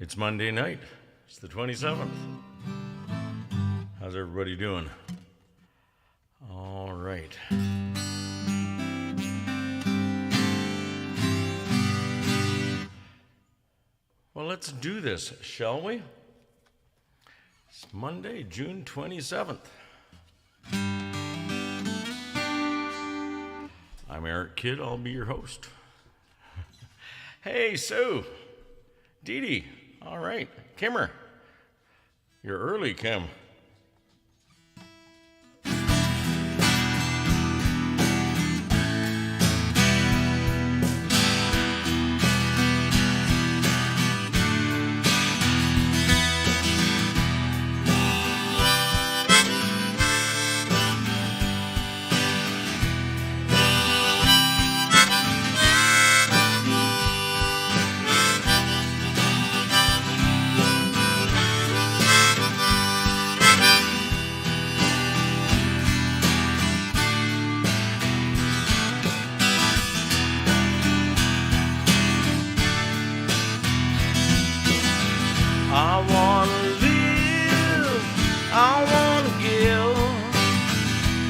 It's Monday night. It's the 27th. How's everybody doing? All right. Well, let's do this, shall we? It's Monday, June 27th. I'm Eric Kidd. I'll be your host. Hey, Sue. Dee Dee. All right. Kimmer. You're early, Kim.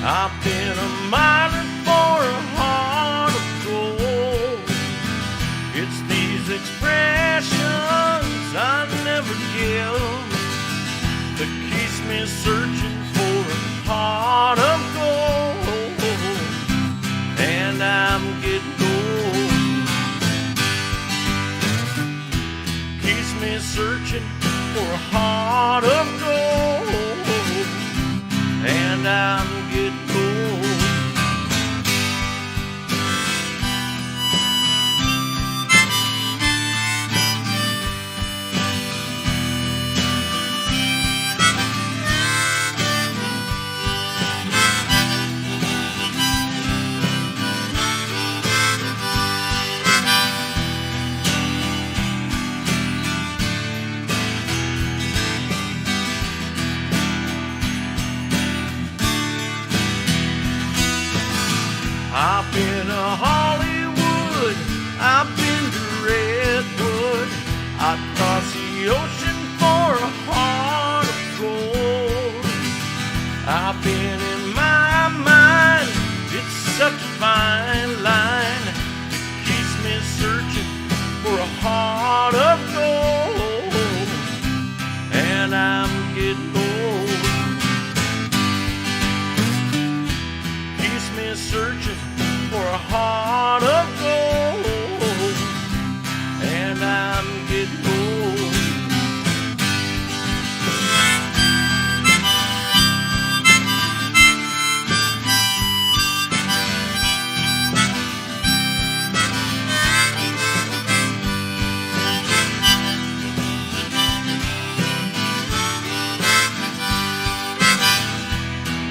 I've been a miner for a heart of gold. It's these expressions I never give that keeps me searching for a heart of gold. And I'm getting old. Keeps me searching for a heart of gold. And I'm getting old. I've been to Hollywood, I've been to Redwood, I'd cross the ocean for a heart of gold. I've been in my mind, it's such a fine line, it keeps me searching for a heart of gold, and I'm getting old. Keeps me searching for a heart of gold, and I'm getting old.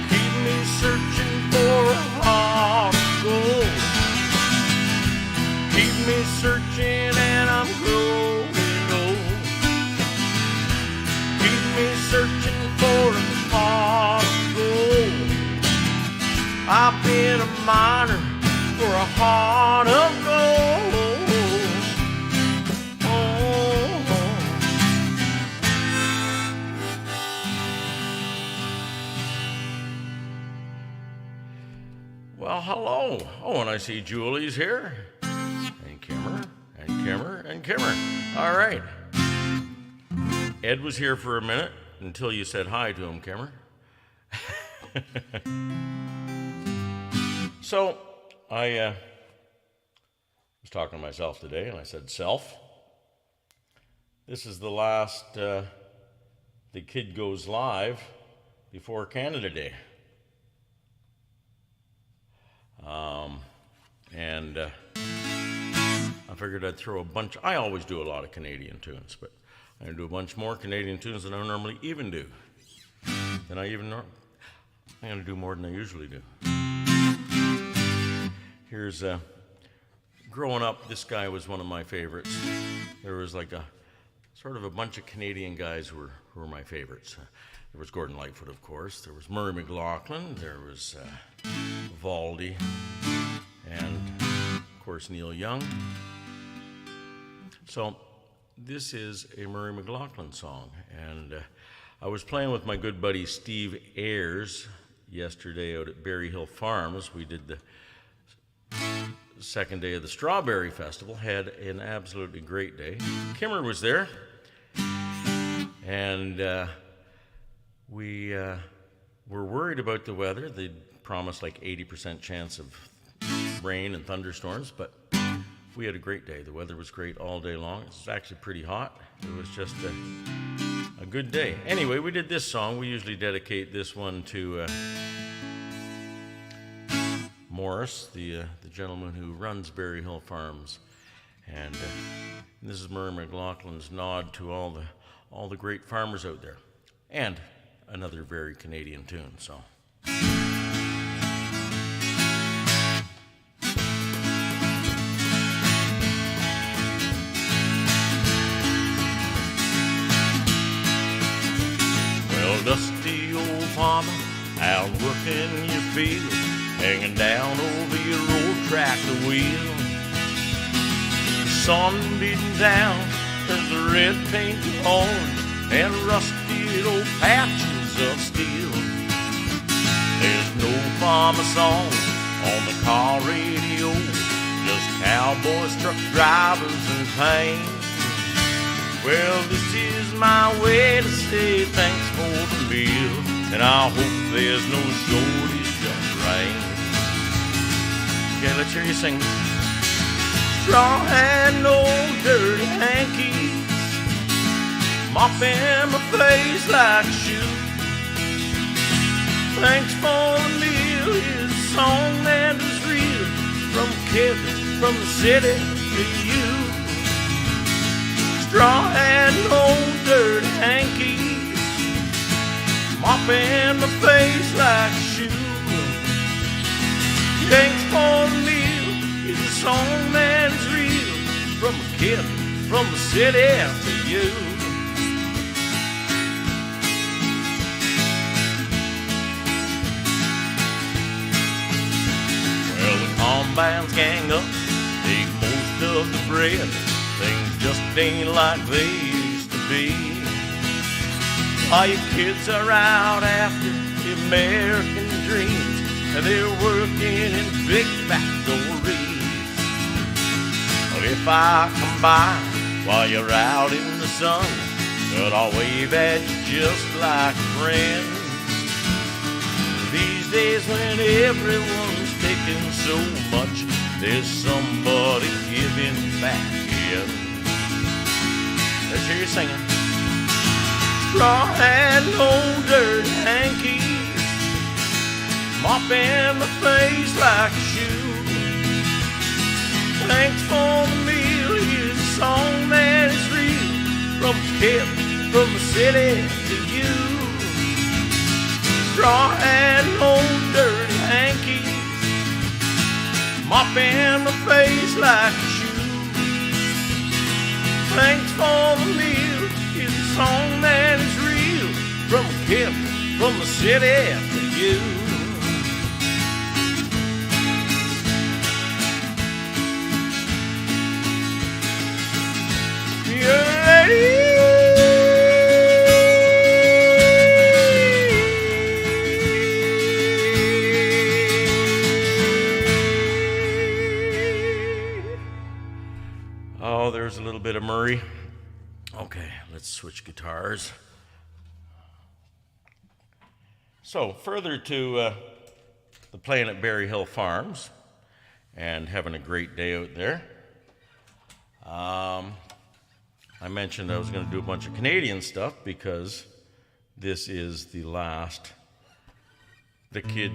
Keep me searching for a heart of gold. Keep me searching and I'm growing old. Keep me searching for a heart of gold. I've been a miner for a heart of gold. Oh. Well, hello. Oh, and I see Julie's here. And Kimmer, and Kimmer, and Kimmer. All right. Ed was here for a minute until you said hi to him, Kimmer. So, I was talking to myself today, and I said, Self, this is the last The Kid Goes Live before Canada Day. And I figured I'd throw a bunch. I always do a lot of Canadian tunes, but I'm going to do a bunch more Canadian tunes than I normally even do. I'm going to do more than I usually do. Here's, growing up, this guy was one of my favorites. There was like a sort of a bunch of Canadian guys who were my favorites. There was Gordon Lightfoot, of course. There was Murray McLauchlan. There was Valdy. And, of course, Neil Young. So This is a Murray McLauchlan song, and I was playing with my good buddy Steve Ayers yesterday out at Berry Hill Farms. We did the second day of the Strawberry Festival, had an absolutely great day. Kimmer was there, and we were worried about the weather. They promised like 80% chance of rain and thunderstorms, but we had a great day. The weather was great all day long. It was actually pretty hot. It was just a good day. Anyway, we did this song. We usually dedicate this one to Morris, the gentleman who runs Berry Hill Farms, and this is Murray McLauchlan's nod to all the great farmers out there, and another very Canadian tune. So. Well, dusty old farmer out working your field, hanging down over your old tractor wheel. The sun beating down, turns the red paint to orange, and rusted old patches of steel. There's no farmer song on the car radio, just cowboys, truck drivers, and pain. Well, this is my way to say thanks for the meal, and I hope there's no shortage of rain. Okay, let's hear you sing. Straw hat, no dirty hankies, mopping my face like a shoe. Thanks for the meal is a song that is real, from Kevin, from the city to you. Straw hat, no dirty hankies, mopping my face like a shoe. Thanks for the meal is a song that is real, from a kid from the city to you. Well, the combines gang up, take most of the bread. Things just ain't like they used to be. All your kids are out after the American dreams, and they're working in big factories. Well, if I come by while you're out in the sun, but I'll wave at you just like friends. These days when everyone's taking so much, there's somebody giving back. Let's hear you singing. Straw hat, no dirty hankies, mopping my face like a shoe. Thanks for the meal, here's a song that is real, from a kid from the city to you. Straw hat, no dirty hankies, mopping my face like a shoe. Thanks for the meal is a song that is real, from a kid from the city to you. You're ready. Oh, there's a little bit of Murray. Okay, let's switch guitars. So, further to the playing at Berry Hill Farms and having a great day out there. I mentioned I was going to do a bunch of Canadian stuff because this is the last The Kid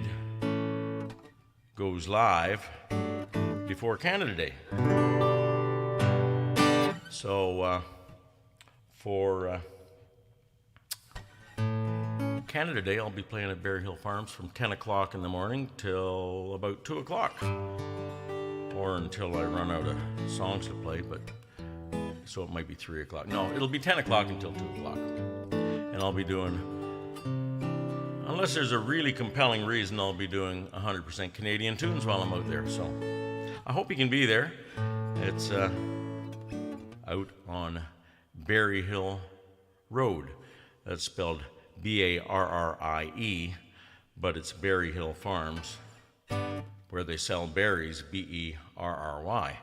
goes live before Canada Day. So for Canada Day, I'll be playing at Berry Hill Farms from 10 o'clock in the morning till about 2 o'clock, or until I run out of songs to play, but so it might be 3 o'clock. No, it'll be 10 o'clock until 2 o'clock. And I'll be doing, unless there's a really compelling reason, I'll be doing 100% Canadian tunes while I'm out there. So I hope you can be there. It's out on Berry Hill Road. That's spelled B-A-R-R-I-E, but it's Berry Hill Farms, where they sell berries, B-E-R-R-Y,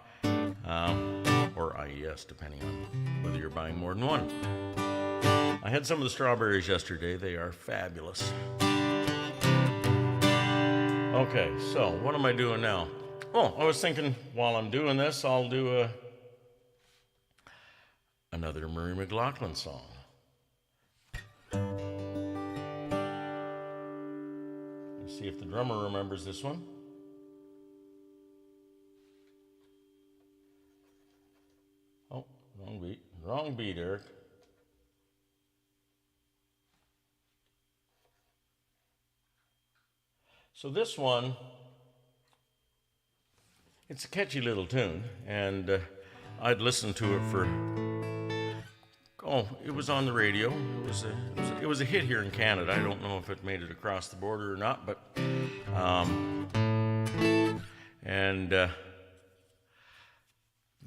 or I-E-S, depending on whether you're buying more than one. I had some of the strawberries yesterday. They are fabulous. Okay, so what am I doing now? Oh, I was thinking while I'm doing this, I'll do another Murray McLauchlan song. Let's see if the drummer remembers this one. Oh, wrong beat. Wrong beat, Eric. So this one, it's a catchy little tune, and I'd listened to it for, it was on the radio. It was a hit here in Canada. I don't know if it made it across the border or not, but,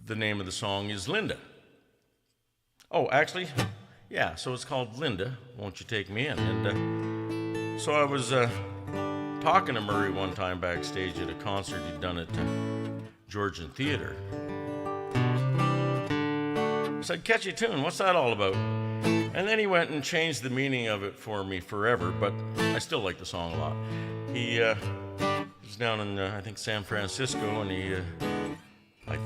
the name of the song is Linda. Oh, actually, yeah, so it's called Linda, Won't You Take Me In? And so I was talking to Murray one time backstage at a concert he'd done at Georgian Theatre. I said, catchy tune, what's that all about? And then he went and changed the meaning of it for me forever, but I still like the song a lot. He was down in, I think, San Francisco, and he, I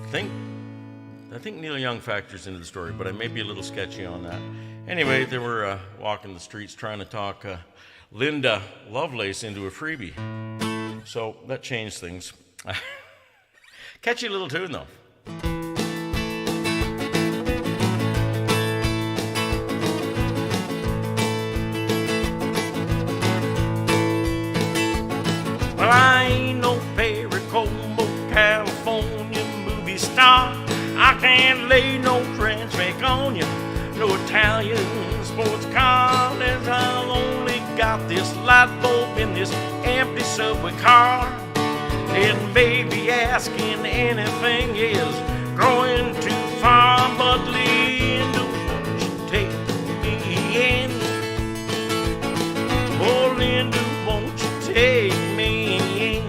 think Neil Young factors into the story, but I may be a little sketchy on that. Anyway, they were walking the streets trying to talk Linda Lovelace into a freebie. So that changed things. Catchy little tune, though. Well, I ain't no Pericomo, California movie star. I can't lay no French make on you, no Italian sports car. As I've only got this light bulb in this empty subway car. And baby, asking anything is growing too far. But Linda, won't you take me in? Oh, Linda, won't you take me in?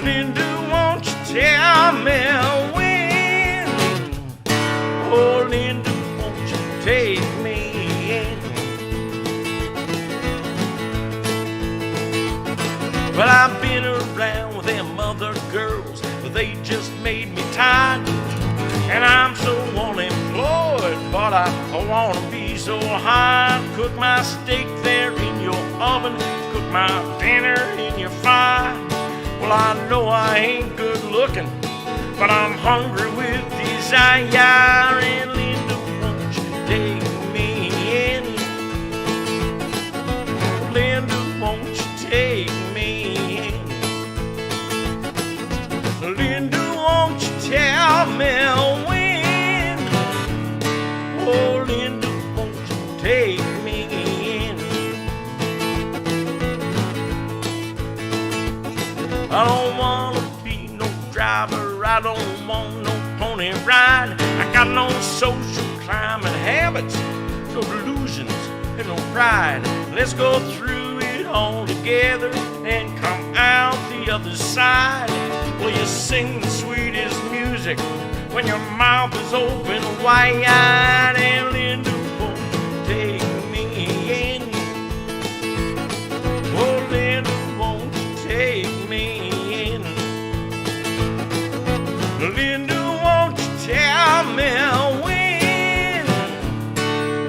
Linda, won't you tell me when? Oh, Linda, won't you take me in? Well, I've been around with them other girls, but they just made me tired. And I'm so unemployed, but I want to be so high. Cook my steak there in your oven, cook my dinner in your fire. Well, I know I ain't good looking, but I'm hungry with desire. And Linda, won't you take me in? Linda, won't you take me in? Linda, won't you tell me when? Oh, Linda, won't you take me in? I don't want to be no driver, I don't want no pony ride. I got no social climbing habits, no delusions and no pride. Let's go through it all together and come out the other side. Will you sing the sweetest music when your mouth is open wide? And Linda, won't you take me in? Oh, Linda, won't you take me in? Linda, won't you tell me when?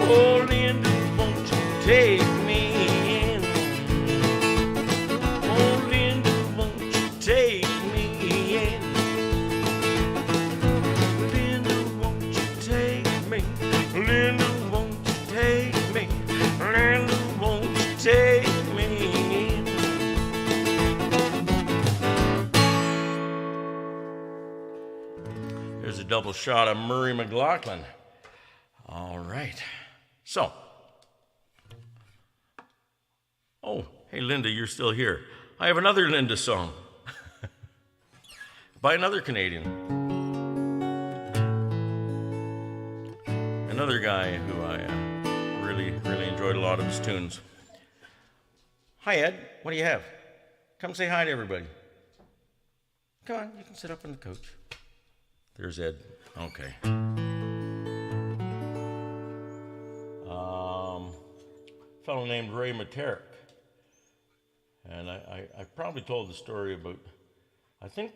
Oh, Linda, won't you take me in? Oh, Linda, won't you take me in? Linda, won't you take me? Linda, won't you take me? Linda, won't you take me in? There's a double shot of Murray McLauchlan. All right. So. Oh, hey, Linda, you're still here. I have another Linda song by another Canadian. another guy who I really enjoyed a lot of his tunes. Hi, Ed. What do you have? Come say hi to everybody. Come on, you can sit up on the couch. There's Ed. Okay. A fellow named Ray Materick. And I probably told the story about, I think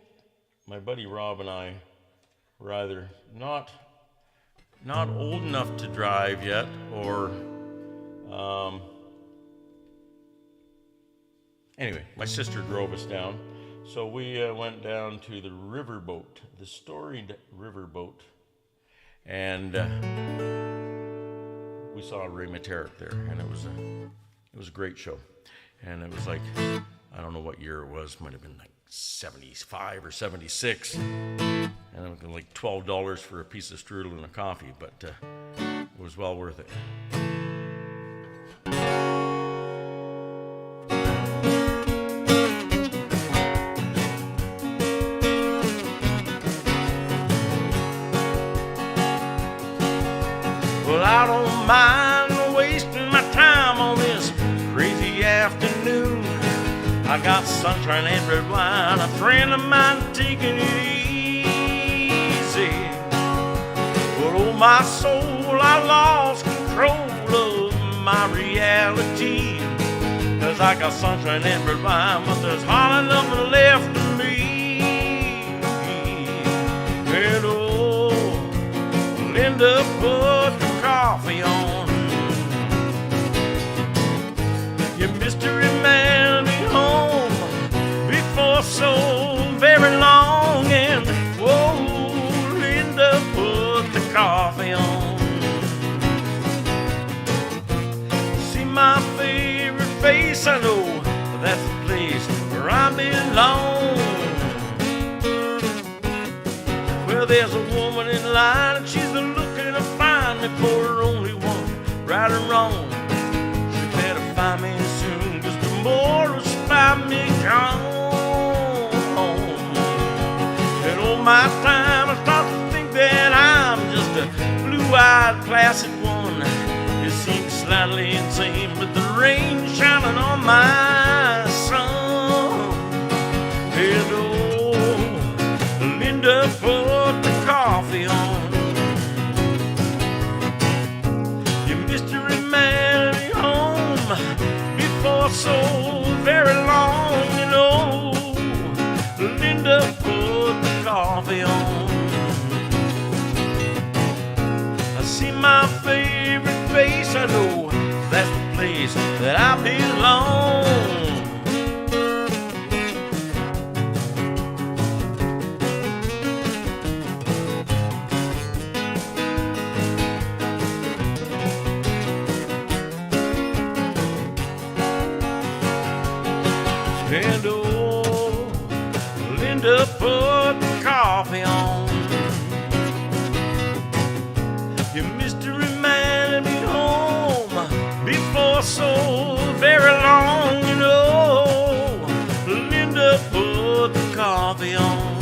my buddy Rob and I were either not old enough to drive yet, or anyway, my sister drove us down. So we went down to the Riverboat, the storied Riverboat, and we saw Ray Materick there, and it was a great show. And it was like, I don't know what year it was, might have been like 75 or 76, and it was like $12 for a piece of strudel and a coffee, but it was well worth it. Well, I don't mind wasting my time on this crazy afternoon. I got sunshine and red wine, a friend of mine taking it easy. But oh my soul, I lost control of my reality. 'Cause I got sunshine and red wine, but there's hardly nothing left of me. And oh, Linda put the coffee on. Your mystery man be home before so very long. And whoa, Linda put the coffee on. See my favorite face, I know that's the place where I belong. Well, there's a woman in line and she's looking to find me for her only one, right or wrong. She better find me soon, 'cause tomorrow's find me gone. And all my time I start to think that I'm just a blue-eyed placid one. It seems slightly insane, but the rain's shining on my sun. And oh, Linda put the coffee on. Your mystery man be home before so very long, you know. Linda put the coffee on. I see my favorite face, I know that's the place that I belong. And oh, Linda put the coffee on. Your mystery man be home before so very long, you know. Linda put the coffee on.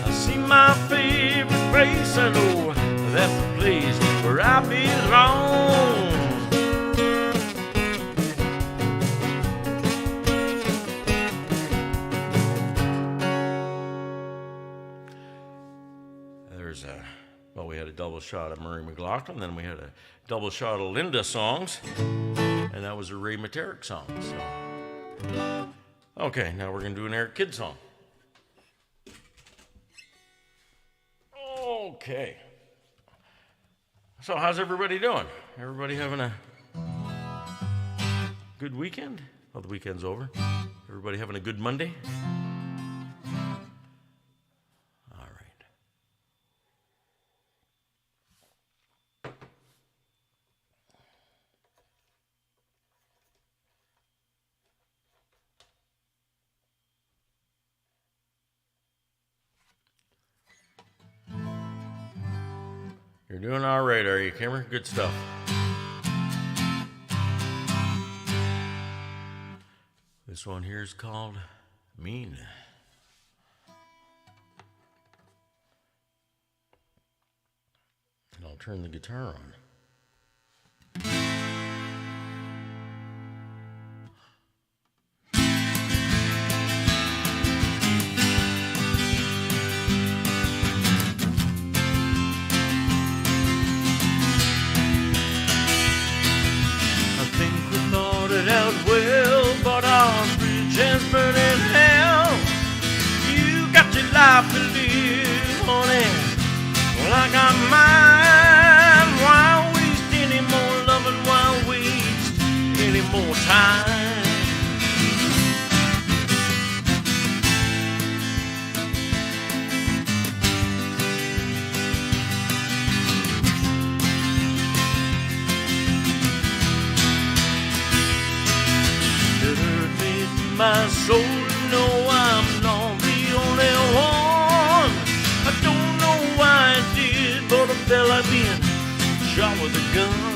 I see my favorite place, I know that's the place where I belong. Well, we had a double shot of Murray McLauchlan, then we had a double shot of Linda songs, and that was a Ray Materick song. So, okay, now we're going to do an Eric Kidd song. Okay. So, how's everybody doing? Everybody having a good weekend? Well, the weekend's over. Everybody having a good Monday? You're doing all right, are you, Kimmer? Good stuff. This one here is called Mean. I'll turn the guitar on. I think we thought it out well, but our bridge has burned in hell. You got your life to live, honey. Well, I got mine. Why waste any more loving? Why waste any more time? It hurt me to my soul to know I'm not the only one. I don't know why I did, but I felt like being shot with a gun.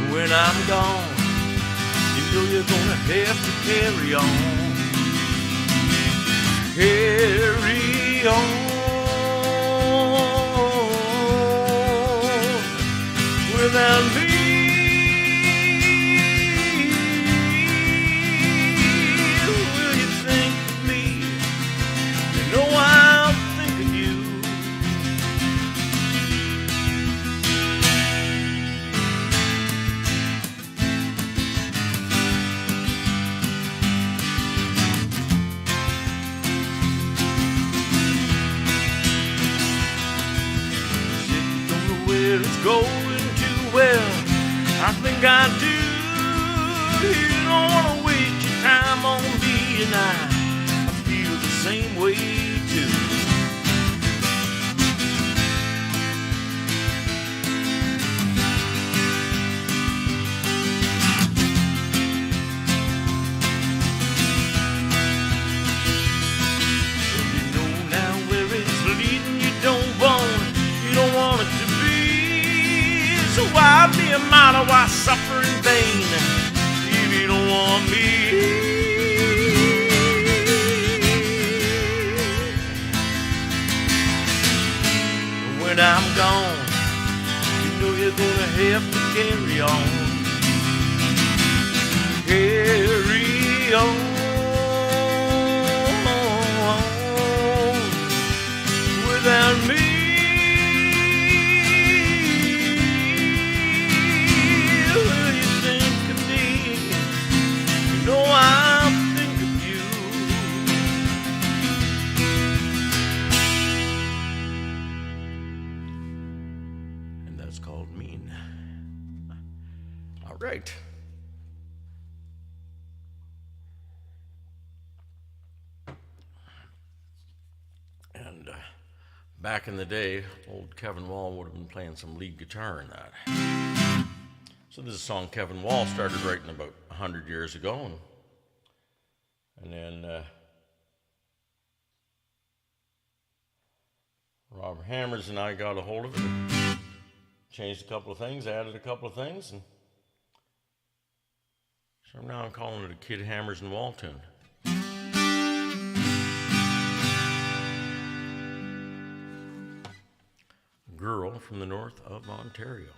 When I'm gone, you know you're gonna have to carry on. Carry on without me. Will you think of me? You know I'll think of you. It's going too well, I think I do. You don't want to waste your time on me, and I feel the same way too. So you know now where it's leading. You don't want it to be. So why be a martyr, why suffer in vain if you don't want me? When I'm gone, you know you're gonna have to carry on. Carry on without me. I'll think of you. And that's called Mean. All right. And back in the day, old Kevin Wall would have been playing some lead guitar in that. So this is a song Kevin Wall started writing about 100 years ago, and then Robert Hammers and I got a hold of it, changed a couple of things, added a couple of things, and so now I'm calling it a Kid Hammers and Wall tune. Girl from the north of Ontario.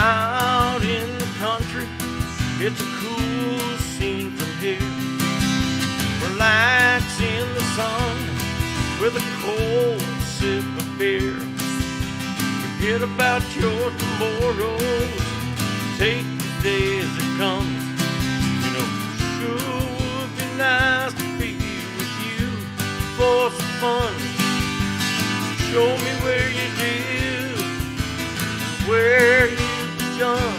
Out in the country, it's a cool scene from here. Relax in the sun with a cold sip of beer. Forget about your tomorrows, take the day as it comes. You know, sure would be nice to be for some fun. Show me where you live, where you've begun.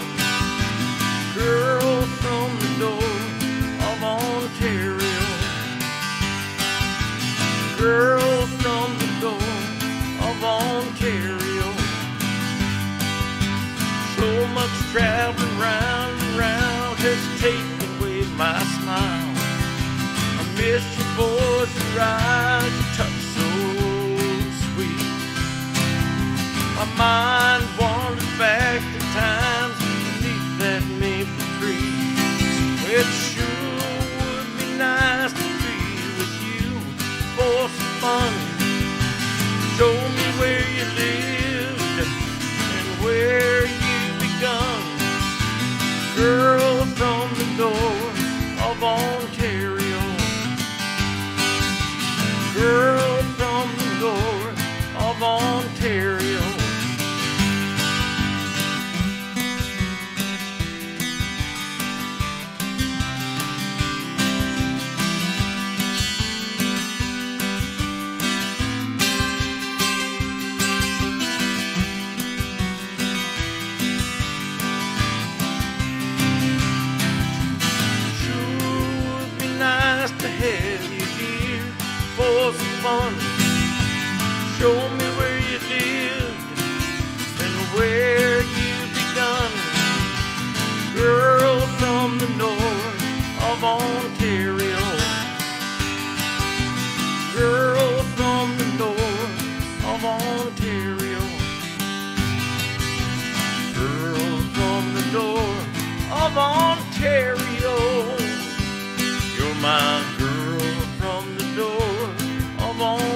Girl from the door of Ontario. Girl from the door of Ontario. So much traveling round and round has taken away my smile. I miss your voice, your eyes, your touch so sweet. My mind wanders back to times beneath that maple tree. It sure would be nice to be with you for some fun. Show me where you lived and where you begun. Girl from the door of Ontario. Girl from the door of Ontario. Fun. Show me where you lived and where you begun. Girl from the north of Ontario. Girl from the north of Ontario. Girl from the north of Ontario. You're my girl from the north of Ontario.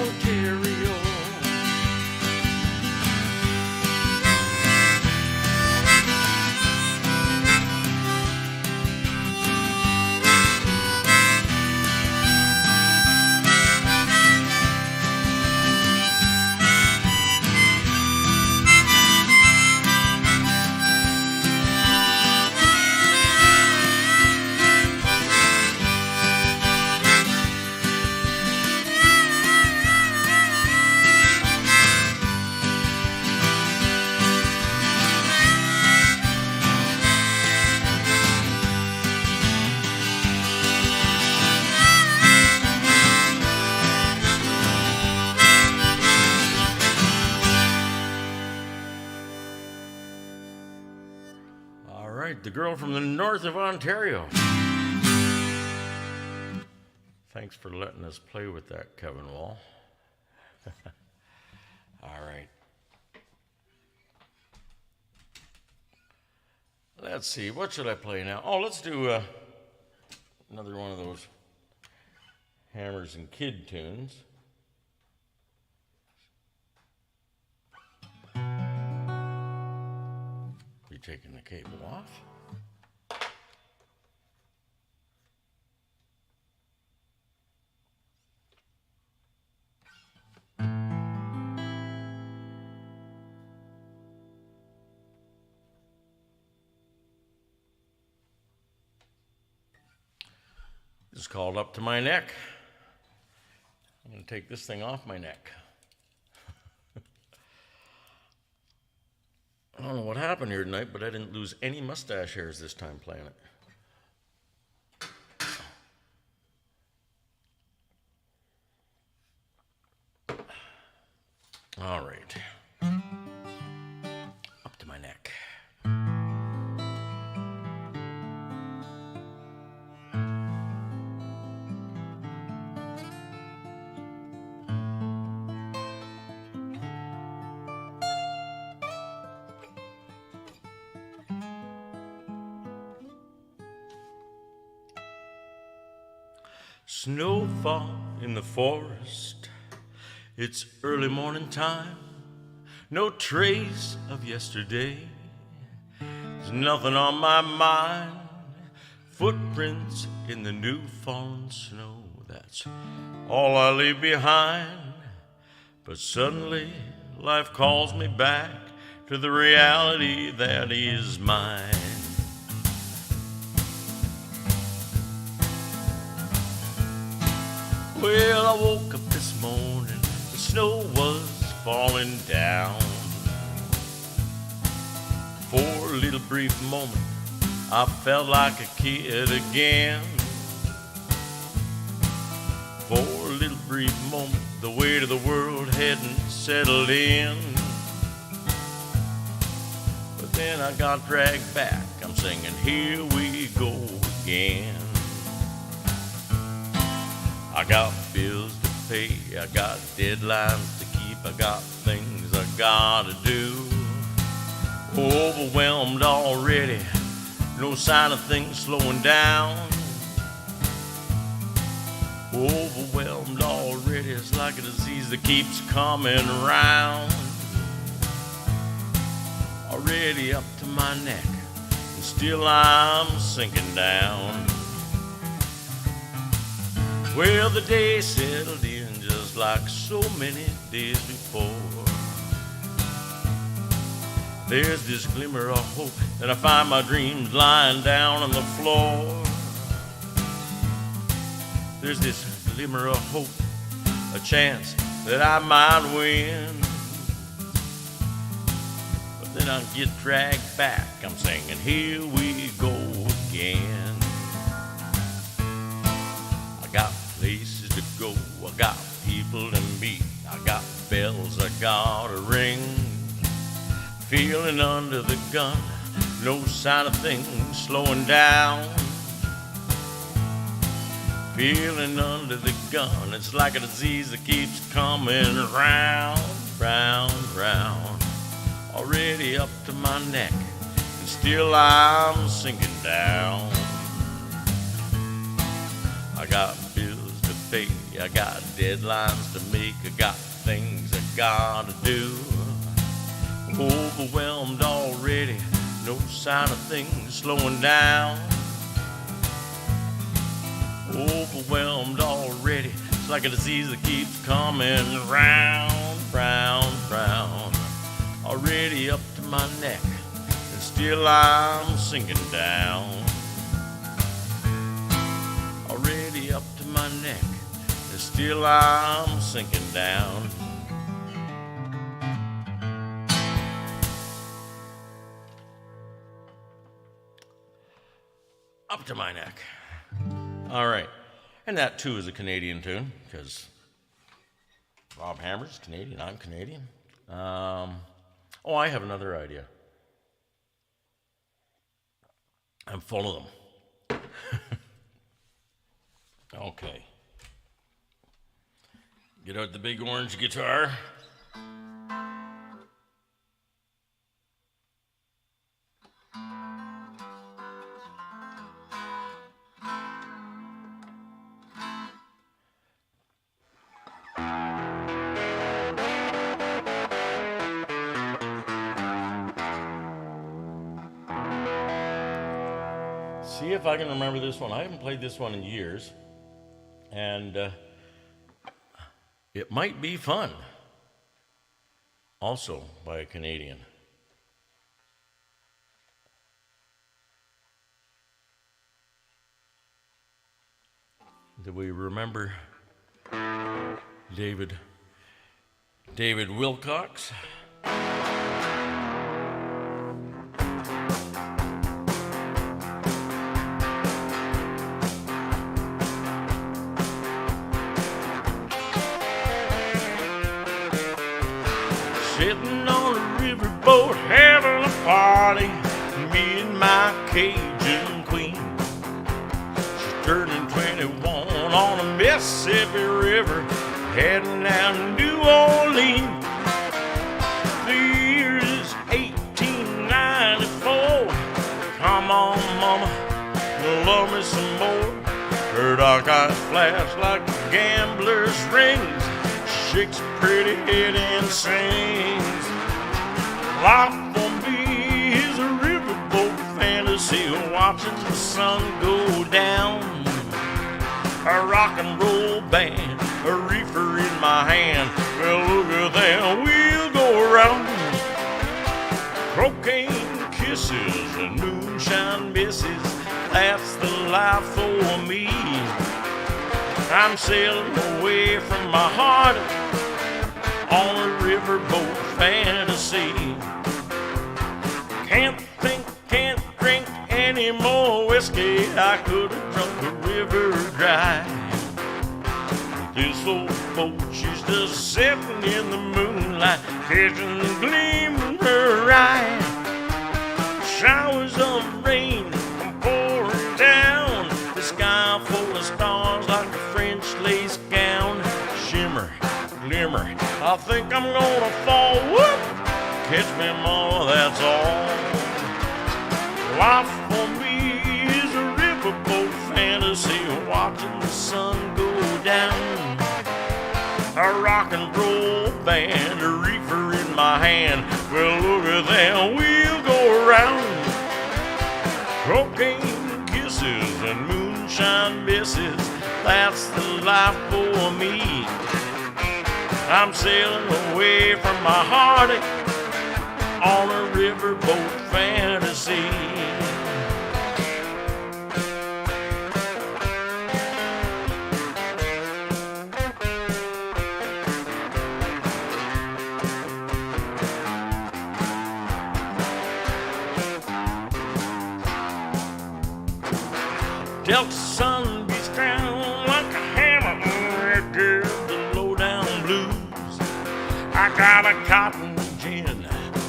The girl from the north of Ontario. Thanks for letting us play with that, Kevin Wall. All right. Let's see, what should I play now? Oh, let's do another one of those Hammers and Kid tunes. You taking the cable off? It's called Up to My Neck. I'm going to take this thing off my neck. I don't know what happened here tonight, but I didn't lose any mustache hairs this time playing it. All right. Up to my neck. Snowfall in the forest, it's early morning time, no trace of yesterday, there's nothing on my mind, footprints in the new fallen snow, that's all I leave behind, but suddenly life calls me back to the reality that is mine. Well, I woke up this morning, the snow was falling down. For a little brief moment, I felt like a kid again. For a little brief moment, the weight of the world hadn't settled in. But then I got dragged back, I'm singing, here we go again. I got bills to pay, I got deadlines to keep, I got things I gotta do. Overwhelmed already, no sign of things slowing down. Overwhelmed already, it's like a disease that keeps coming around. Already up to my neck, and still I'm sinking down. Well, the day settled in just like so many days before. There's this glimmer of hope, and I find my dreams lying down on the floor. There's this glimmer of hope, a chance that I might win. But then I get dragged back, I'm singing, here we go again. I got places to go, I got people to meet, I got bells I gotta ring. Feeling under the gun, no sign of things slowing down. Feeling under the gun, it's like a disease that keeps coming round, round, round. Already up to my neck, and still I'm sinking down. I got bills to pay, I got deadlines to make, I got things I gotta do. Overwhelmed already, no sign of things slowing down. Overwhelmed already, it's like a disease that keeps coming round, round, round. Already up to my neck, and still I'm sinking down. Already up to my neck, and still I'm sinking down. Up to my neck. All right. And that, too, is a Canadian tune, because Rob Hammer's Canadian, I'm Canadian. I have another idea. I'm full of them. Okay. Get out the big orange guitar. See if I can remember this one. I haven't played this one in years, and it might be fun. Also by a Canadian. Do we remember David Wilcox? Sitting on a riverboat having a party, me and my Cajun queen. She's turning 21 on the Mississippi River, heading down to New Orleans. The year is 1894. Come on, mama, love me some more. Her dark eyes flash like a gambler's rings. Shakes a pretty head and sings. Life for me is a riverboat fantasy, watching the sun go down. A rock and roll band, a reefer in my hand. Well, look at that, we'll go around. Cocaine kisses and moonshine misses, that's the life for me. I'm sailing away from my heart on a riverboat fantasy. Can't think, can't drink any more whiskey. I could have drunk the river dry. This old boat, she's just sitting in the moonlight, catching the gleam in her eye. Showers of rain come pouring down, the sky full of stars like a French lace gown. Shimmer, glimmer, I think I'm gonna fall. Whoop! Catch me, mama, that's all. Life for me is a riverboat fantasy, watching the sun go down. A rock and roll band, a reefer in my hand. Well, look at that, we'll go around. Cocaine kisses and moonshine misses, that's the life for me. I'm sailing away from my heartache on a riverboat fantasy. Dealt sun beats down like a hammer, that girl, the low-down blues. I got a cotton gin,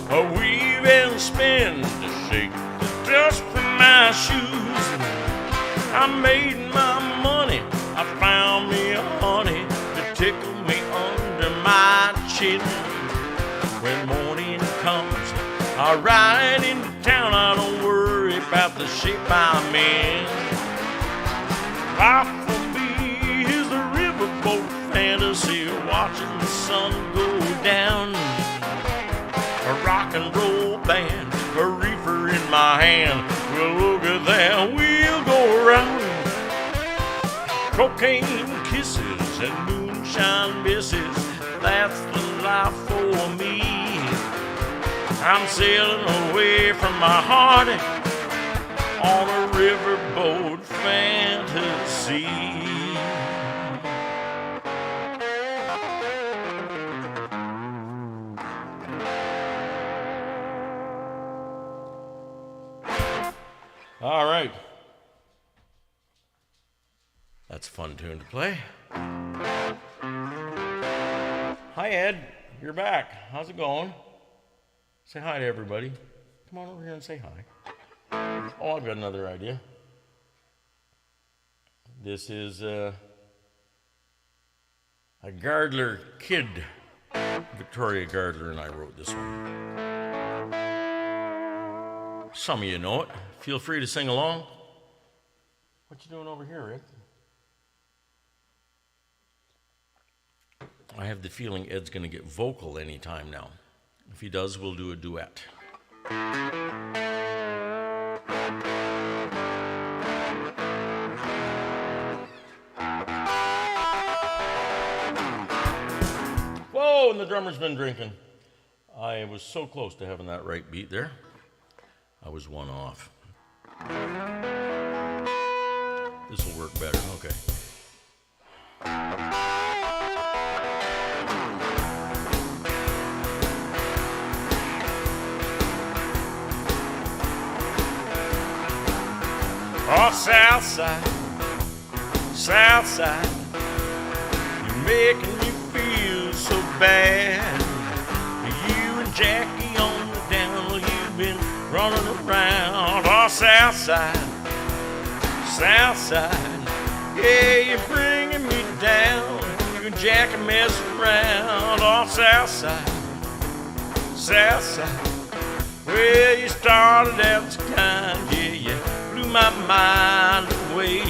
a weave and spin to shake the dust from my shoes. I made my money, I found me a honey to tickle me under my chin. When morning comes, I ride into town, I don't worry about the shape I'm in. Life for me is a riverboat fantasy, watching the sun go down. A rock and roll band, a reefer in my hand. Well, look at that, we'll go around. Cocaine kisses and moonshine misses, that's the life for me. I'm sailing away from my heart on a riverboat fantasy. All right. That's a fun tune to play. Hi, Ed. You're back. How's it going? Say hi to everybody. Come on over here and say hi. Oh, I've got another idea. This is a Gardler kid. Victoria Gardler and I wrote this one. Some of you know it. Feel free to sing along. What you doing over here, Rick? I have the feeling Ed's going to get vocal anytime now. If he does, we'll do a duet. Whoa, and the drummer's been drinking. I was so close to having that right beat there. I was one off. This will work better. Okay. Oh, Southside, Southside, you're making me feel so bad. You and Jackie on the down, well, you've been running around. Oh, Southside, Southside, yeah, you're bringing me down. You and Jackie mess around. Oh, Southside, Southside, well, you started out so kind, yeah, yeah. My mind away.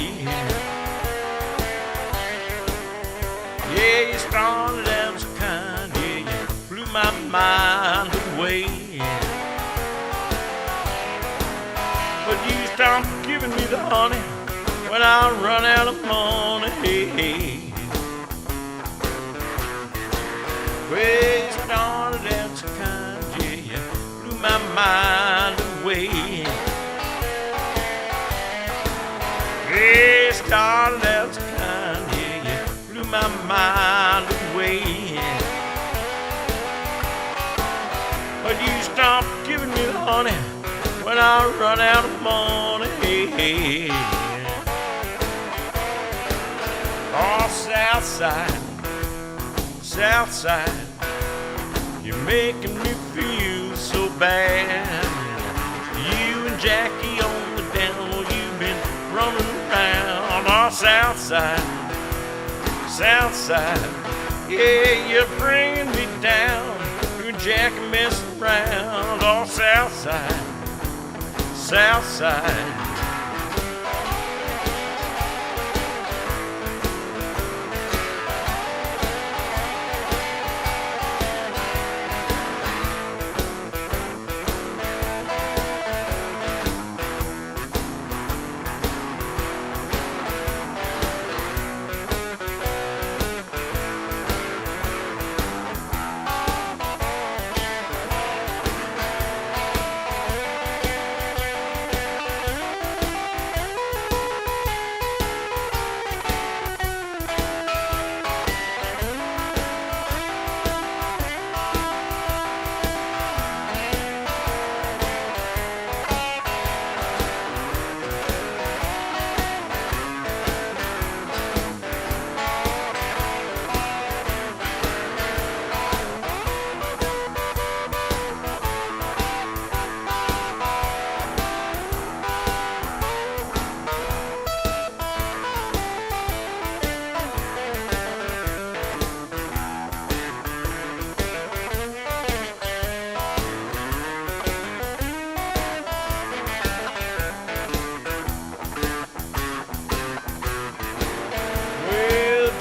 Yeah, you started out so kind, yeah, you blew my mind away. But you stopped giving me the honey when I run out of money. Well, you started out so kind, yeah, you blew my mind away. Yeah, started out so kind, yeah, find a way. But you stop giving me honey when I run out of money. Oh, Southside, Southside, you're making me feel so bad. You and Jackie on the down, you've been running around. Oh, Southside, Southside, yeah, you're bringing me down. You and Jackie messing around. Oh, Southside, Southside.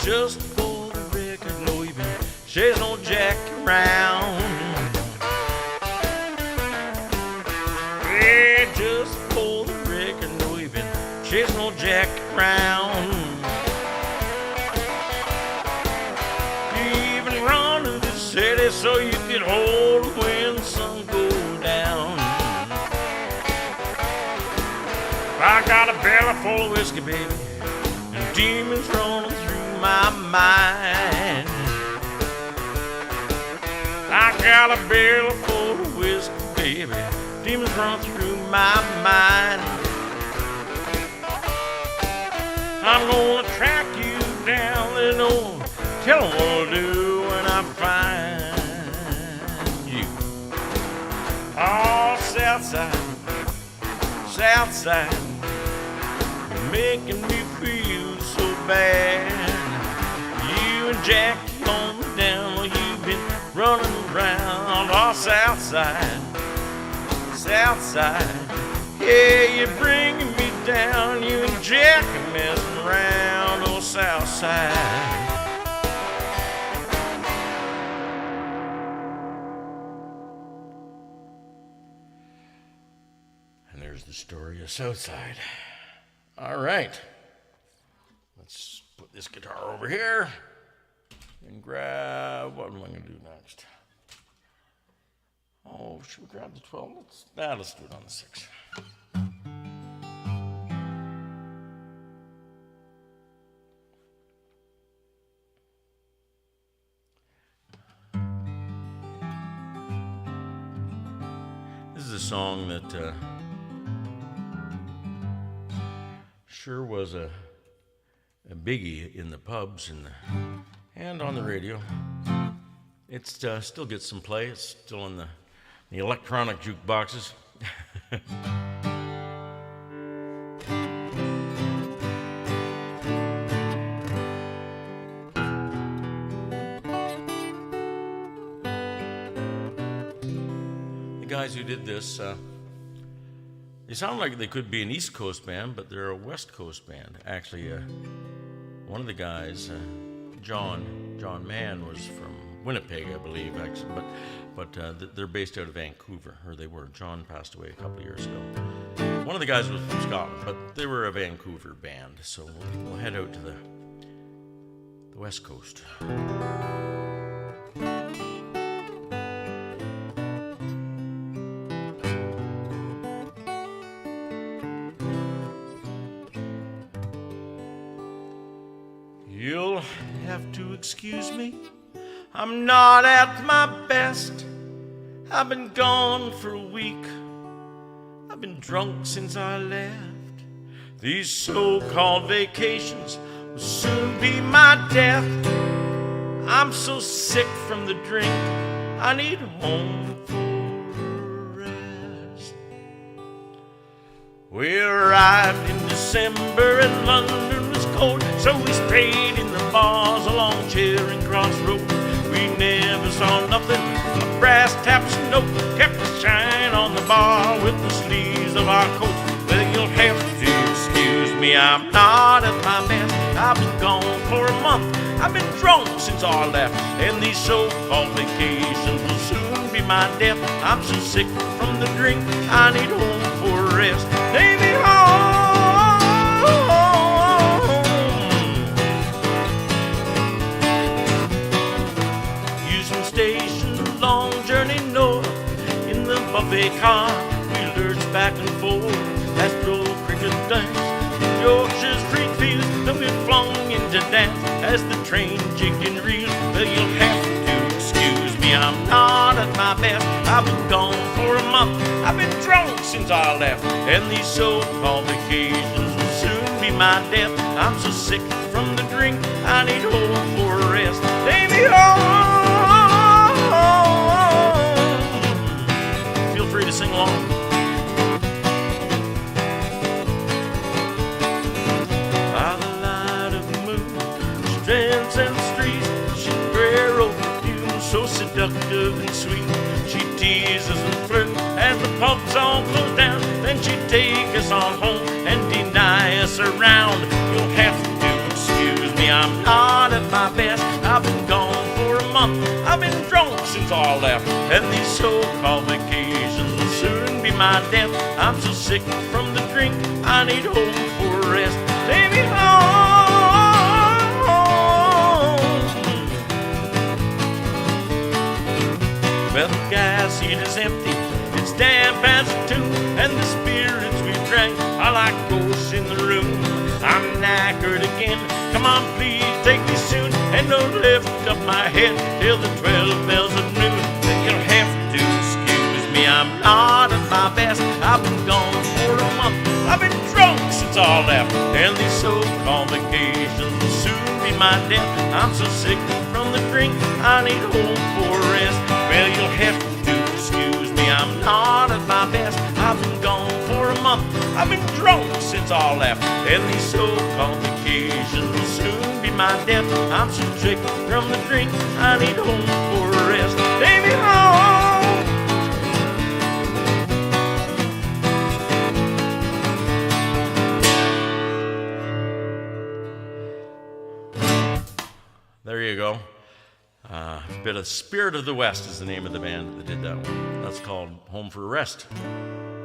Just for the record, no, you've been chasing old Jack around. Yeah, just for the record, no, you've been chasing old Jack around. You even run to the city so you can hold when the sun goes down. I got a belly full of whiskey, baby, and demons running through my mind. I got a barrel full of whiskey, baby, demons run through my mind. I'm gonna track you down, and oh, tell them what I'll do when I find you. Oh, Southside, Southside, you're making me feel so bad. You and Jackie on the down, you've been running around. Oh, Southside, Southside, yeah, you're bringing me down. You and Jackie messing around. Oh, Southside. And there's the story of Southside. All right. Let's put this guitar over here and grab, what am I going to do next? Oh, should we grab the 12? Let's do it on the 6. This is a song that sure was a biggie in the pubs and on the radio. It still gets some play. It's still in the electronic jukeboxes. The guys who did this, they sound like they could be an East Coast band, but they're a West Coast band. Actually, one of the guys, John Mann, was from Winnipeg, I believe, actually, but they're based out of Vancouver, or they were. John passed away a couple of years ago. One of the guys was from Scotland, but they were a Vancouver band, so we'll head out to the West Coast. You'll have to excuse me. I'm not at my best. I've been gone for a week. I've been drunk since I left. These so-called vacations will soon be my death. I'm so sick from the drink, I need home for rest. We arrived in December and London was cold, so we stayed in the bars along Charing Cross Road. We never saw nothing but brass taps and note, kept the shine on the bar with the sleeves of our coats. Well, you'll have to excuse me, I'm not at my best. I've been gone for a month, I've been drunk since I left, and these so-called vacations will soon be my death. I'm so sick from the drink, I need home for rest. Take me home. Houston Station, long journey north. In the buffet car, we lurched back and forth. Past old cricket dance, Yorkshire's street fields, then we flung into dance as the train jigged and reeled. Well, you'll have to excuse me, I'm not at my best. I've been gone for a month, I've been drunk since I left, and these so-called vacations will soon be my death. I'm so sick from the drink, I need home for a rest. Take me home. Feel free to sing along. Strands and streets, she'd wear her perfume so seductive and sweet. She'd tease us and flirt as the pubs all closed down. Then she'd take us on home and deny us a round. You'll have to excuse me, I'm not at my best. I've been gone for a month, I've been drunk since I left, and these so-called vacations will soon be my death. I'm so sick from the drink, I need home for rest. Take me home. Well, the gas heat is empty, it's damp as a tomb, and the spirits we drank are like ghosts in the room. I'm knackered again, come on please take me soon, and don't lift up my head till the 12 bells of noon. Then you'll have to excuse me, I'm not at my best. I've been gone for a month, I've been drunk since I left, and these so-called vacations will soon be my death. I'm so sick from the drink, I need home for rest. Well, you'll have to excuse me, I'm not at my best. I've been gone for a month, I've been drunk since I left, and these so-called vacations will soon be my death. I'm so sick from the drink, I need home for a rest. Take me home. There you go. A bit of Spirit of the West is the name of the band that did that one. That's called Home for a Rest.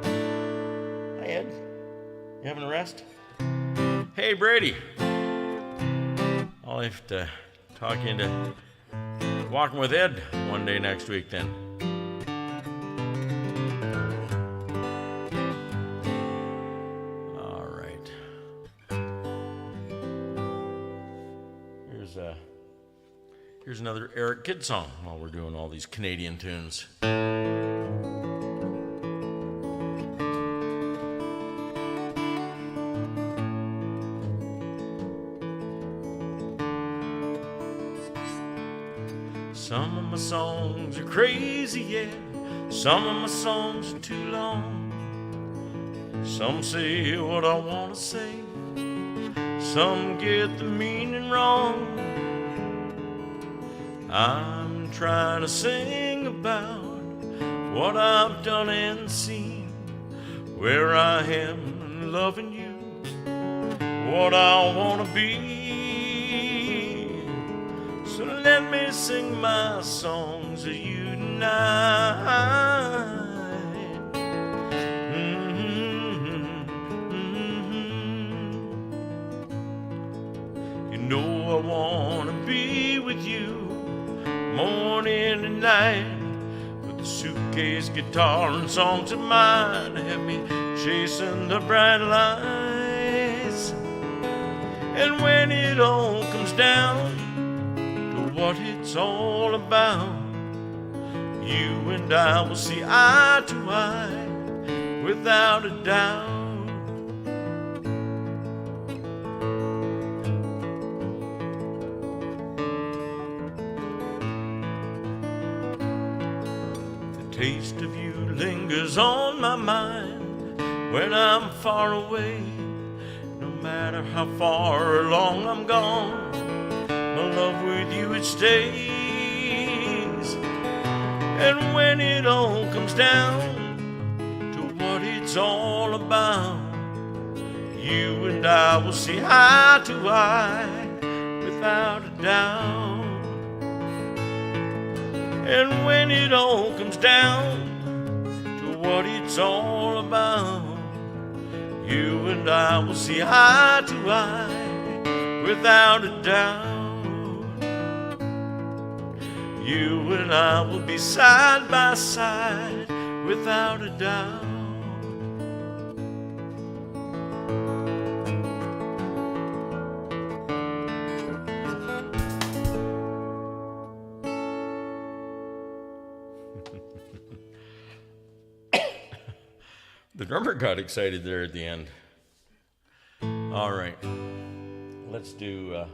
Hi, Ed. You having a rest? Hey, Brady. I'll have to talk you into walking with Ed one day next week then. All right. Here's another Eric Kidd song while we're doing all these Canadian tunes. Some of my songs are crazy, yeah. Some of my songs are too long. Some say what I want to say. Some get the meaning wrong. I'm trying to sing about what I've done and seen, where I am loving you, what I want to be. So let me sing my songs to you tonight. You know I want to be with you morning and night, with the suitcase, guitar, and songs of mine have me chasing the bright lights. And when it all comes down, what it's all about. You and I will see eye to eye without a doubt. The taste of you lingers on my mind when I'm far away. No matter how far along I'm gone, my love with you it stays. And when it all comes down to what it's all about, you and I will see eye to eye without a doubt. And when it all comes down to what it's all about, you and I will see eye to eye without a doubt. You and I will be side by side without a doubt. The drummer got excited there at the end. All right, let's do...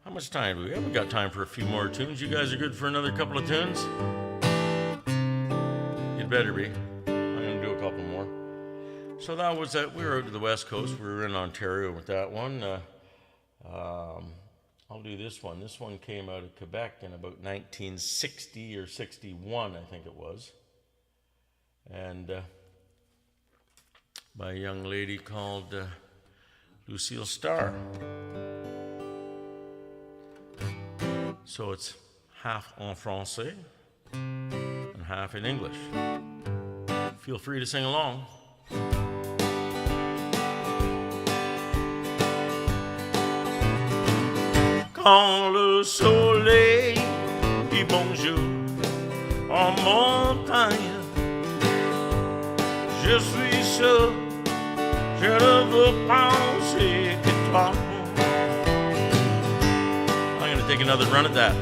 how much time do we have? We got time for a few more tunes. You guys are good for another couple of tunes? You'd better be. I'm going to do a couple more. So that was that. We were out to the West Coast. We were in Ontario with that one. I'll do this one. This one came out of Quebec in about 1960 or 61, I think it was. And by a young lady called Lucille Starr. So it's half en français and half in English. Feel free to sing along. Quand le soleil dit bonjour en montagne, je suis seul, je ne veux penser que toi. Take another run at that.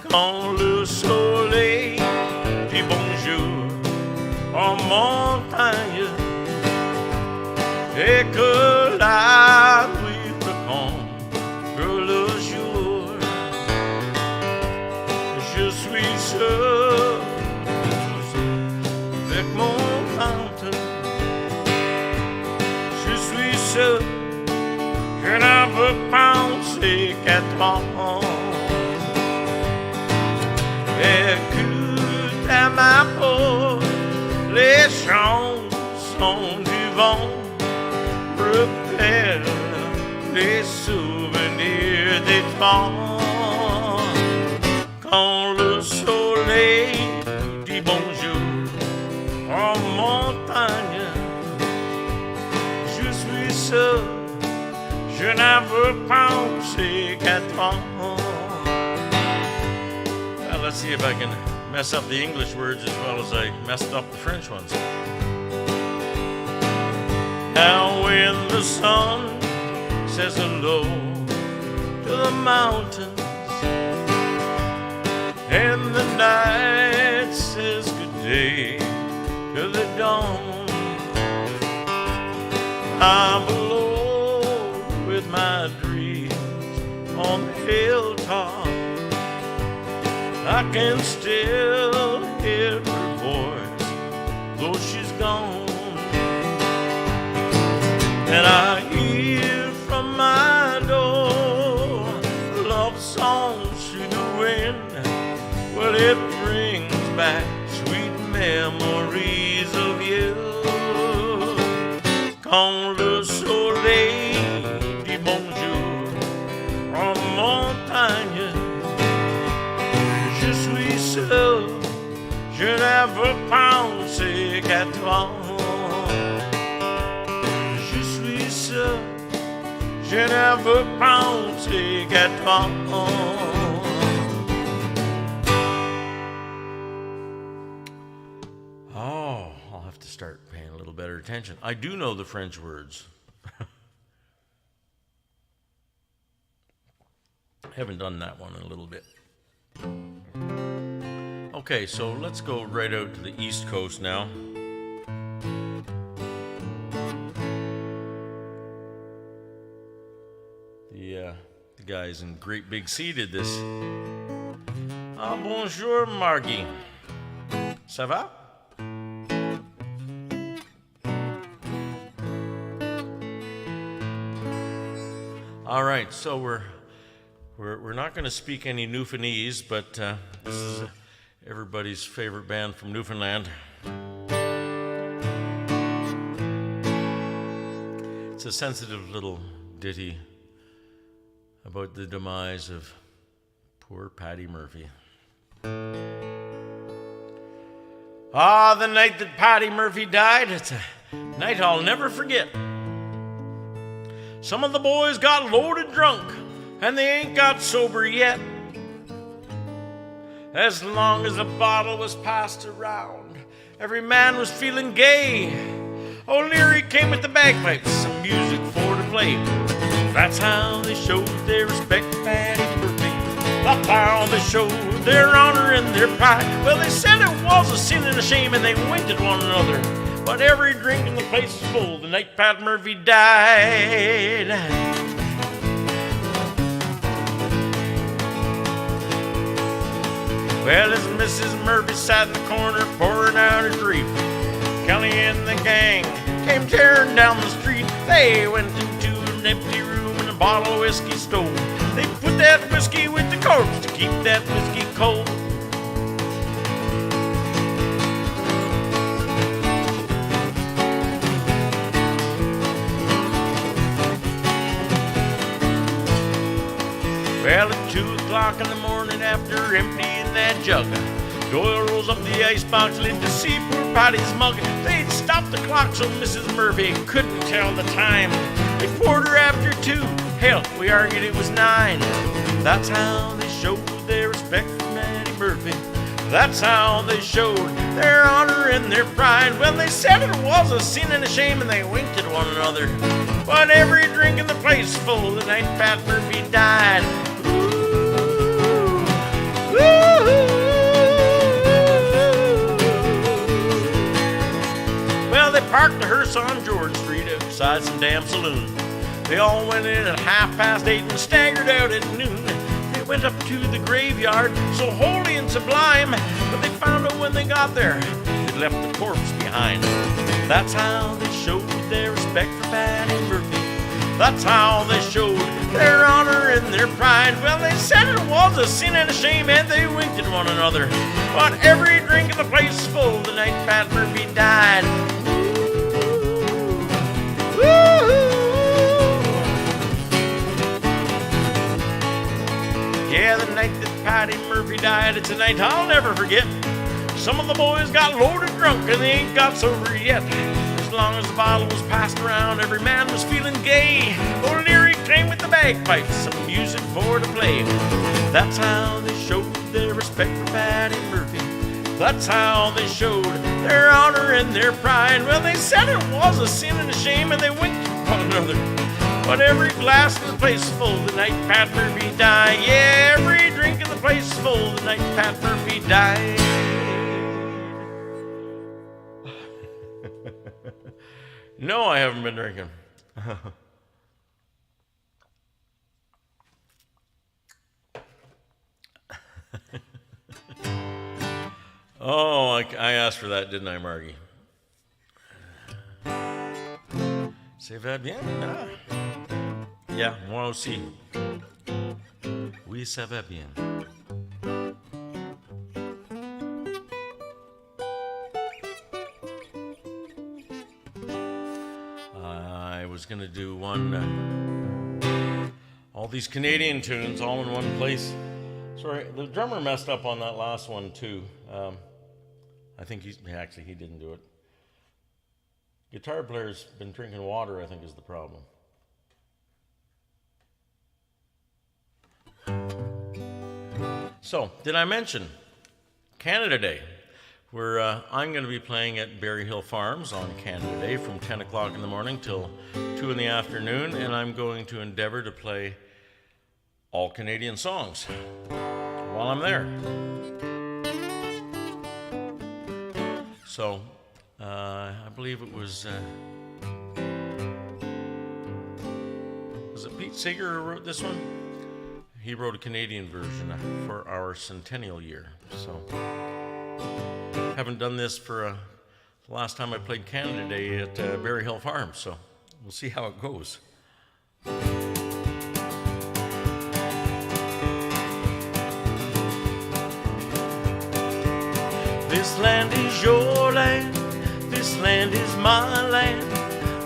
Quand le soleil dit bonjour en montagne et que la nuit prend le jour, je suis seul avec mon lanterne. Je suis seul. Je ne veux penser qu'à toi. Écoute à ma peau les chansons du vent, rappellent les souvenirs des temps. Quand le soleil dit bonjour en montagne, je suis seul. Je ne veux penser qu'à toi. Well, let's see if I can mess up the English words as well as I messed up the French ones. Now when the sun says hello to the mountains and the night says good day to the dawn, I'm alone with my dreams on the hilltop. I can still hear her voice, though she's gone. And I hear from my door love songs through the wind. Well, it brings back sweet memories of you. Quand le soleil dit bonjour en montagne, je suis seul, je ne veux penser qu'à toi. Je suis seul, je ne veux penser qu'à toi. Oh, I'll have to start paying a little better attention. I do know the French words. Haven't done that one in a little bit. Okay, so let's go right out to the East Coast now. The guys in Great Big Sea did this. Ah, bonjour, Margie. Ça va? All right, so we're not going to speak any Newfoundlandese, but this is everybody's favorite band from Newfoundland. It's a sensitive little ditty about the demise of poor Paddy Murphy. Ah, the night that Paddy Murphy died, it's a night I'll never forget. Some of the boys got loaded drunk, and they ain't got sober yet. As long as a bottle was passed around, every man was feeling gay. O'Leary came with the bagpipes, some music for to play. That's how they showed their respect to Paddy Murphy. That's how they showed their honor and their pride. Well, they said it was a sin and a shame, and they winked at one another. But every drink in the place was full the night Pat Murphy died. Well, as Mrs. Murphy sat in the corner pouring out her grief, Kelly and the gang came tearing down the street. They went into an empty room and a bottle of whiskey stole. They put that whiskey with the corpse to keep that whiskey cold. Well, at 2 o'clock in the morning, after emptying that jug, Doyle rose up the icebox lid to see poor Paddy's mug. They'd stopped the clock so Mrs. Murphy couldn't tell the time. They poured her after 2. Hell, we argued it was 9. That's how they showed their respect for Paddy Murphy. That's how they showed their honor and their pride. Well, they said it was a sin and a shame, and they winked at one another. But every drink in the place full the night Pat Murphy died. Well, they parked the hearse on George Street outside some damn saloon. They all went in at 8:30 and staggered out at noon. They went up to the graveyard, so holy and sublime, but they found out when they got there, they'd left the corpse behind. That's how they showed their respect for Paddy Murphy. That's how they showed their honor and their pride. Well, they said it was a sin and a shame, and they winked at one another. But every drink in the place was full the night Pat Murphy died. Yeah, the night that Paddy Murphy died, it's a night I'll never forget. Some of the boys got loaded drunk, and they ain't got sober yet. As long as the bottle was passed around, every man was feeling gay. O'Leary came with the bagpipes, some music for to play. That's how they showed their respect for Paddy Murphy. That's how they showed their honor and their pride. Well, they said it was a sin and a shame, and they winked at one another. But every glass in the place was full the night Pat Murphy died. Yeah, every drink in the place was full the night Pat Murphy died. No, I haven't been drinking. Oh, I asked for that, didn't I, Margie? Ça va bien? Ah. Yeah, moi aussi. Oui, ça va bien. I was going to do one, all these Canadian tunes all in one place. Sorry, the drummer messed up on that last one too. I think he didn't do it. Guitar player's been drinking water, I think, is the problem. So, did I mention Canada Day? Where I'm going to be playing at Berry Hill Farms on Canada Day from 10 o'clock in the morning till 2 in the afternoon, and I'm going to endeavor to play all Canadian songs while I'm there. So I believe it was it Pete Seeger who wrote this one? He wrote a Canadian version for our centennial year. So haven't done this for the last time I played Canada Day at Berry Hill Farm, so we'll see how it goes. This land is your land, this land is my land,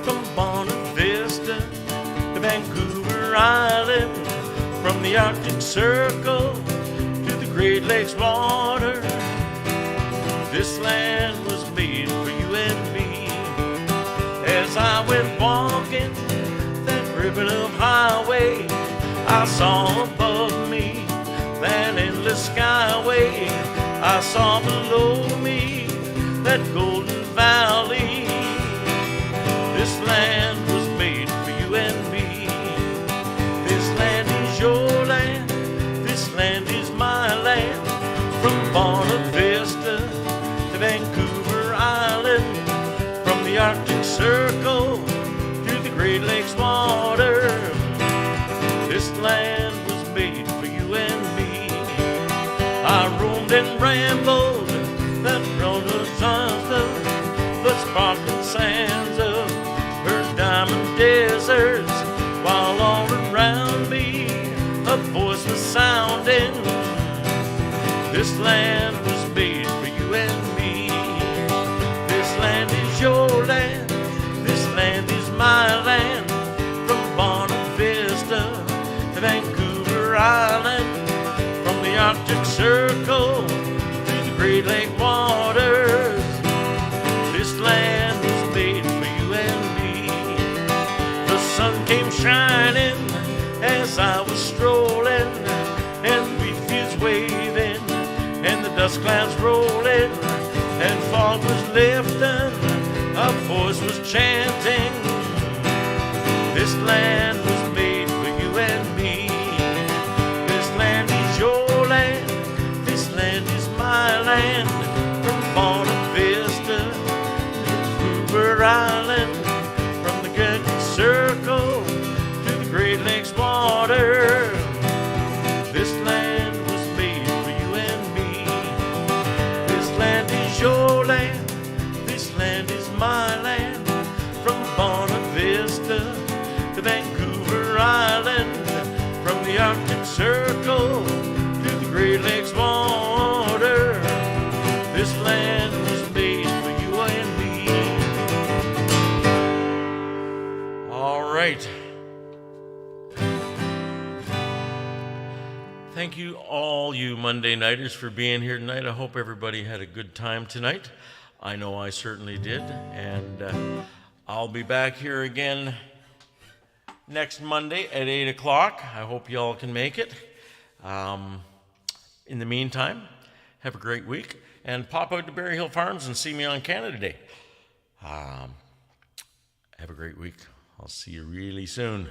from Bonnet Vista to Vancouver Island, from the Arctic Circle to the Great Lakes water. This land was made for you and me. As I went walking that ribbon of highway, I saw above me that endless skyway. I saw below me that golden valley. This land was made for you and me. This land is your land, this land is my land, from Bonnet Vista to Vancouver Island, from the Arctic Circle to the Great Lakes water. This land was made for you and me. I roamed and rambled that road of the sparkling sands of her diamond deserts, while all around me a voice was sounding. This land was made for you and me. This land is your land, this land is my land, from Bonnet Vista to Vancouver Island, from the Arctic Circle to the Great Lake waters. This land was made for you and me. The sun came shining as I was strolling, and wheat fields waving, and the dust clouds rolling, and fog was lifting, a voice was chanting. This land was made for you and me. This land is your land, this land is my land, from Bonnet Vista to Vancouver Island, from the Arctic Circle to the Great Lakes water. This land was made for you and me. This land is your land, this land is my land, from Bonnet Vista to Vancouver Island, from the Arctic Circle to the Great Lakes water. This land was made for you and me. All right. Thank you all you Monday nighters for being here tonight. I hope everybody had a good time tonight. I know I certainly did, and I'll be back here again next Monday at 8 o'clock. I hope you all can make it. In the meantime, have a great week, and pop out to Berry Hill Farms and see me on Canada Day. Have a great week. I'll see you really soon.